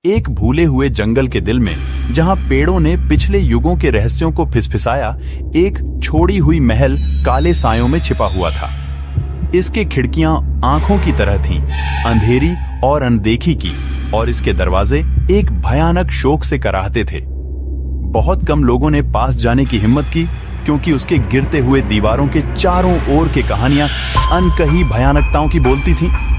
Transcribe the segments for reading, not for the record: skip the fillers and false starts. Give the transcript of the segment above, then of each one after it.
एक भूले हुए जंगल के दिल में, जहां पेड़ों ने पिछले युगों के रहस्यों को फिसफिसाया, एक छोड़ी हुई महल काले सायों में छिपा हुआ था। इसके खिड़कियां आंखों की तरह थीं, अंधेरी और अनदेखी की, और इसके दरवाजे एक भयानक शोक से कराहते थे। बहुत कम लोगों ने पास जाने की हिम्मत की, क्योंकि उसके गिरते हुए दीवारों के चारों ओर के कहानियां अनकही भयानकताओं की बोलती थीं।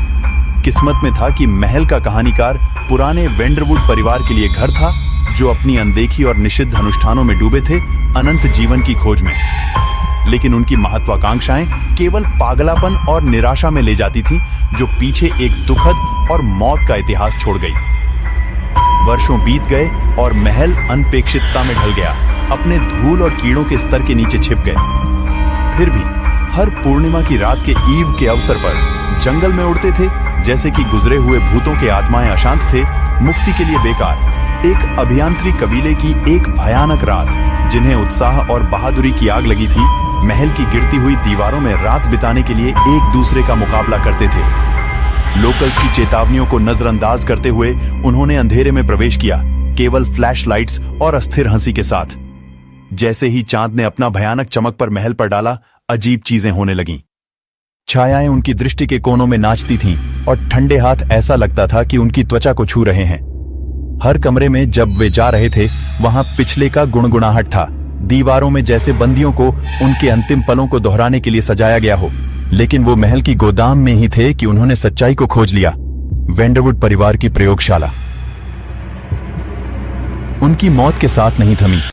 किस्मत में था कि महल का कहानीकार पुराने वेंडरवुड परिवार के लिए घर था, जो अपनी अनदेखी और निषिद्ध अनुष्ठानों में डूबे थे, अनंत जीवन की खोज में। लेकिन उनकी महत्वाकांक्षाएं केवल पागलापन और निराशा में ले जाती थीं, जो पीछे एक दुखद और मौत का इतिहास छोड़ गई। वर्षों बीत गए और महल अनपेक्षितता में ढल गया, अपने धूल और कीड़ों के स्तर के नीचे छिप गए। फिर भी हर पूर्णिमा की रात के ईव के अवसर पर जंगल में उड़ते थे, जैसे कि गुजरे हुए भूतों के आत्माएं अशांत थे, मुक्ति के लिए बेकार। एक अभियांत्री कबीले की एक भयानक रात, जिन्हें उत्साह और बहादुरी की आग लगी थी, महल की गिरती हुई दीवारों में रात बिताने के लिए एक दूसरे का मुकाबला करते थे। लोकल्स की चेतावनियों को नजरअंदाज करते हुए उन्होंने अंधेरे में प्रवेश किया, केवल फ्लैश लाइट्स और अस्थिर हंसी के साथ। जैसे ही चांद ने अपना भयानक चमक पर महल पर डाला, अजीब चीजें होने लगीं। छायाएं उनकी दृष्टि के कोनों में नाचती थीं, और ठंडे हाथ ऐसा लगता था कि उनकी त्वचा को छू रहे हैं। हर कमरे में जब वे जा रहे थे, वहां पिछले का गुणगुणाहट था, दीवारों में जैसे बंदियों को उनके अंतिम पलों को दोहराने के लिए सजाया गया हो। लेकिन वो महल की गोदाम में ही थे कि उन्होंने सच्चाई को खोज लिया। वेंडरवुड परिवार की प्रयोगशाला उनकी मौत के साथ नहीं थमी।